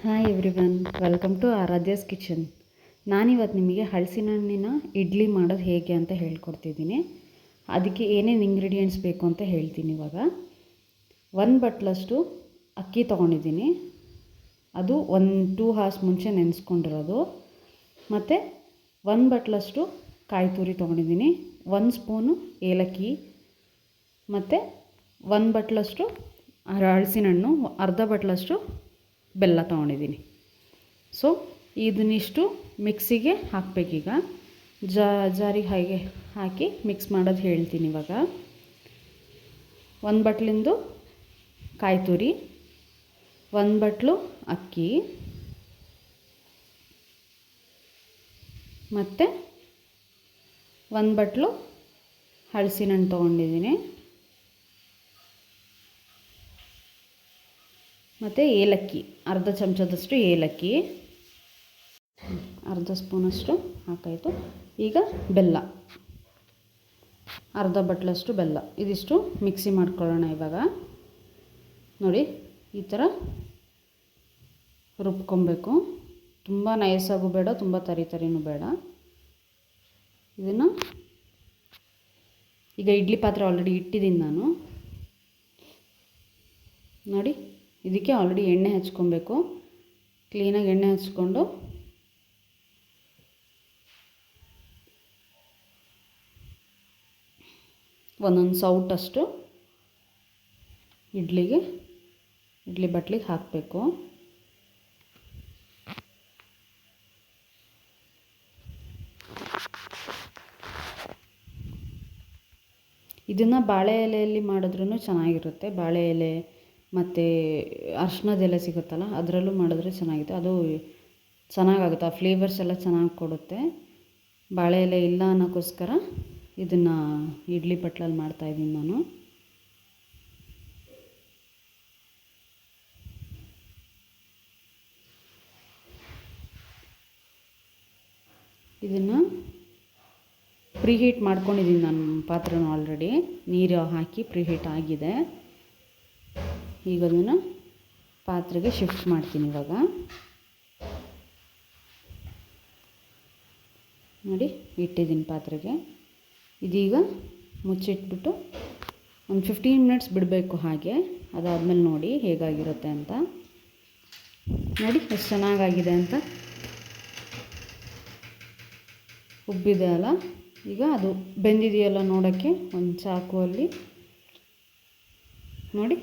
Hi everyone, welcome to Aaradhya's kitchen. ನಾನಿವತ್ತು ನಿಮಗೆ ಹಲಸಿನ ಹಣ್ಣಿನ ಇಡ್ಲಿ ಮಾಡೋದು ಹೇಗೆ ಅಂತ ಹೇಳ್ಕೊಡ್ತಿದ್ದೀನಿ. ಅದಕ್ಕೆ ಏನೇನು ಇಂಗ್ರೀಡಿಯೆಂಟ್ಸ್ ಬೇಕು ಅಂತ ಹೇಳ್ತೀನಿ. ಇವಾಗ 1 ಬಟ್ಲಷ್ಟು ಅಕ್ಕಿ ತೊಗೊಂಡಿದ್ದೀನಿ. ಅದು 2 hours ಮುಂಚೆ ನೆನೆಸ್ಕೊಂಡಿರೋದು. ಮತ್ತು 1 ಬಟ್ಲಷ್ಟು ಕಾಯಿ ತುರಿ ತೊಗೊಂಡಿದ್ದೀನಿ. 1 ಸ್ಪೂನು ಏಲಕ್ಕಿ ಮತ್ತು 1 ಬಟ್ಲಷ್ಟು ಹಲಸಿನ ಹಣ್ಣು, ಅರ್ಧ ಬಟ್ಲಷ್ಟು ಬೆಲ್ಲ ತೊಗೊಂಡಿದ್ದೀನಿ. ಸೊ ಇದನ್ನಿಷ್ಟು ಮಿಕ್ಸಿಗೆ ಹಾಕಬೇಕೀಗ. ಜಾರಿಗೆ ಹಾಗೆ ಹಾಕಿ ಮಿಕ್ಸ್ ಮಾಡೋದು ಹೇಳ್ತೀನಿ. ಇವಾಗ 1 ಬಟ್ಲಿಂದು ಕಾಯಿ ತುರಿ, 1 ಬಟ್ಲು ಅಕ್ಕಿ ಮತ್ತು 1 ಬಟ್ಲು ಹಲಸಿನ ಹಣ್ಣು ತೊಗೊಂಡಿದ್ದೀನಿ. ಮತ್ತು ಏಲಕ್ಕಿ, ಅರ್ಧ ಚಮಚದಷ್ಟು ಏಲಕ್ಕಿ, ಅರ್ಧ ಸ್ಪೂನಷ್ಟು ಹಾಕಾಯಿತು. ಈಗ ಬೆಲ್ಲ, ಅರ್ಧ ಬಟ್ಲಷ್ಟು ಬೆಲ್ಲ. ಇದಿಷ್ಟು ಮಿಕ್ಸಿ ಮಾಡ್ಕೊಳ್ಳೋಣ. ಇವಾಗ ನೋಡಿ, ಈ ಥರ ರುಬ್ಕೊಬೇಕು. ತುಂಬ ನೈಸಾಗೂ ಬೇಡ, ತುಂಬ ತರಿನೂ ಬೇಡ. ಇದನ್ನು ಈಗ ಇಡ್ಲಿ ಪಾತ್ರೆ ಆಲ್ರೆಡಿ ಇಟ್ಟಿದ್ದೀನಿ ನಾನು. ನೋಡಿ, ಇದಕ್ಕೆ ಆಲ್ರೆಡಿ ಎಣ್ಣೆ ಹಚ್ಕೊಬೇಕು. ಕ್ಲೀನಾಗಿ ಎಣ್ಣೆ ಹಚ್ಕೊಂಡು ಒಂದೊಂದು ಸೌಟಷ್ಟು ಇಡ್ಲಿ ಬಟ್ಲಿಗೆ ಹಾಕಬೇಕು. ಇದನ್ನು ಬಾಳೆ ಎಲೆಯಲ್ಲಿ ಮಾಡಿದ್ರೂ ಚೆನ್ನಾಗಿರುತ್ತೆ. ಬಾಳೆ ಎಲೆ ಮತ್ತು ಅರ್ಶಿನದ ಎಲೆ ಸಿಗುತ್ತಲ್ಲ, ಅದರಲ್ಲೂ ಮಾಡಿದ್ರೆ ಚೆನ್ನಾಗಿದೆ. ಅದು ಚೆನ್ನಾಗಾಗುತ್ತೆ, ಆ ಫ್ಲೇವರ್ಸ್ ಎಲ್ಲ ಚೆನ್ನಾಗಿ ಕೊಡುತ್ತೆ. ಬಾಳೆ ಎಲೆ ಇಲ್ಲ ಅನ್ನೋಕ್ಕೋಸ್ಕರ ಇದನ್ನು ಇಡ್ಲಿ ಬಟ್ಲಲ್ಲಿ ಮಾಡ್ತಾಯಿದ್ದೀನಿ ನಾನು. ಇದನ್ನು ಪ್ರೀಹೀಟ್ ಮಾಡ್ಕೊಂಡಿದ್ದೀನಿ ನಾನು ಪಾತ್ರೆನ ಆಲ್ರೆಡಿ. ನೀರು ಹಾಕಿ ಪ್ರೀಹೀಟ್ ಆಗಿದೆ. ಈಗ ಅದನ್ನು ಪಾತ್ರೆಗೆ ಶಿಫ್ಟ್ ಮಾಡ್ತೀನಿ. ಇವಾಗ ನೋಡಿ, ಇಟ್ಟಿದ್ದೀನಿ ಪಾತ್ರೆಗೆ. ಇದೀಗ ಮುಚ್ಚಿಟ್ಬಿಟ್ಟು ಒಂದು 15 minutes ಬಿಡಬೇಕು ಹಾಗೆ. ಅದಾದಮೇಲೆ ನೋಡಿ ಹೇಗಾಗಿರುತ್ತೆ ಅಂತ. ನೋಡಿ ಎಷ್ಟು ಚೆನ್ನಾಗಾಗಿದೆ ಅಂತ, ಉಬ್ಬಿದೆ ಅಲ್ಲ. ಈಗ ಅದು ಬೆಂದಿದೆಯಲ್ಲ ನೋಡೋಕ್ಕೆ ಒಂದು ಚಾಕುವಲ್ಲಿ ನೋಡಿ,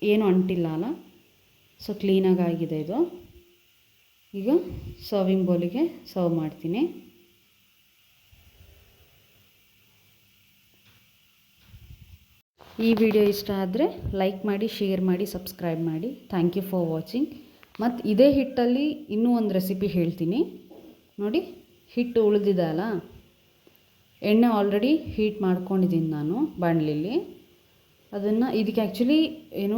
ಏನೂ ಅಂಟಿಲ್ಲ ಅಲ್ಲ. ಸೊ ಕ್ಲೀನಾಗಿ ಆಗಿದೆ ಇದು. ಈಗ ಸರ್ವಿಂಗ್ ಬೌಲಿಗೆ ಸರ್ವ್ ಮಾಡ್ತೀನಿ. ಈ ವಿಡಿಯೋ ಇಷ್ಟ ಆದರೆ ಲೈಕ್ ಮಾಡಿ, ಶೇರ್ ಮಾಡಿ, ಸಬ್ಸ್ಕ್ರೈಬ್ ಮಾಡಿ. Thank you for watching. ಮತ್ತು ಇದೇ ಹಿಟ್ಟಲ್ಲಿ ಇನ್ನೂ ಒಂದು ರೆಸಿಪಿ ಹೇಳ್ತೀನಿ ನೋಡಿ. ಹಿಟ್ಟು ಉಳಿದಿದೆ ಅಲ್ಲ, ಎಣ್ಣೆ ಆಲ್ರೆಡಿ ಹೀಟ್ ಮಾಡ್ಕೊಂಡಿದ್ದೀನಿ ನಾನು ಬಾಣಲಿಲಿ. ಅದನ್ನು ಇದಕ್ಕೆ ಆ್ಯಕ್ಚುಲಿ ಏನು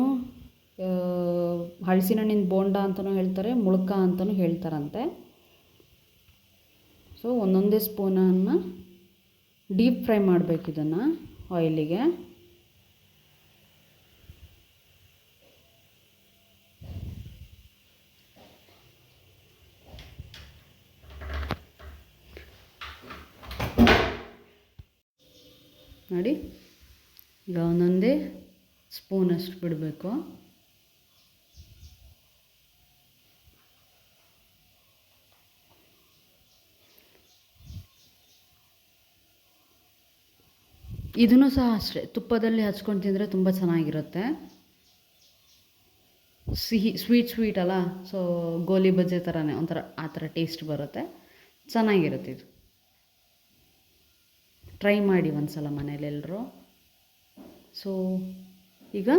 ಹಲಸಿನ ಹಣ್ಣಿನ ಬೋಂಡ ಅಂತಲೂ ಹೇಳ್ತಾರೆ, ಮುಳ್ಕ ಅಂತಲೂ ಹೇಳ್ತಾರಂತೆ. ಸೊ ಒಂದೊಂದೇ ಸ್ಪೂನನ್ನು ಡೀಪ್ ಫ್ರೈ ಮಾಡಬೇಕು ಇದನ್ನು ಆಯಿಲಿಗೆ. ನೋಡಿ, ಈಗ ಒಂದೊಂದೇ ಸ್ಪೂನಷ್ಟು ಬಿಡಬೇಕು. ಇದನ್ನು ಸಹ ಅಷ್ಟೇ, ತುಪ್ಪದಲ್ಲಿ ಹಚ್ಕೊಂಡು ತಿಂದರೆ ತುಂಬ ಚೆನ್ನಾಗಿರುತ್ತೆ. ಸ್ವೀಟ್ ಅಲ್ಲ, ಸೊ ಗೋಲಿ ಬಜ್ಜೆ ಥರನೇ ಒಂಥರ ಆ ಥರ ಟೇಸ್ಟ್ ಬರುತ್ತೆ, ಚೆನ್ನಾಗಿರುತ್ತೆ ಇದು. ಟ್ರೈ ಮಾಡಿ ಒಂದು ಸಲ ಮನೇಲಿ ಎಲ್ಲರೂ. ಸೊ ಈಗ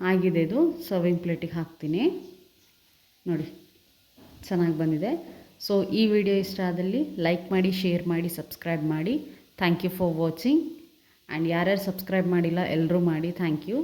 ಆಗಿದೆ ಇದು. ಸರ್ವಿಂಗ್ ಪ್ಲೇಟಿಗೆ ಹಾಕ್ತೀನಿ. ನೋಡಿ ಚೆನ್ನಾಗಿ ಬಂದಿದೆ. ಸೊ ಈ ವಿಡಿಯೋ ಇಷ್ಟ ಆದಲ್ಲಿ ಲೈಕ್ ಮಾಡಿ, ಶೇರ್ ಮಾಡಿ, ಸಬ್ಸ್ಕ್ರೈಬ್ ಮಾಡಿ. Thank you for watching. And ಯಾರ್ಯಾರು ಸಬ್ಸ್ಕ್ರೈಬ್ ಮಾಡಿಲ್ಲ ಎಲ್ಲರೂ ಮಾಡಿ. Thank you.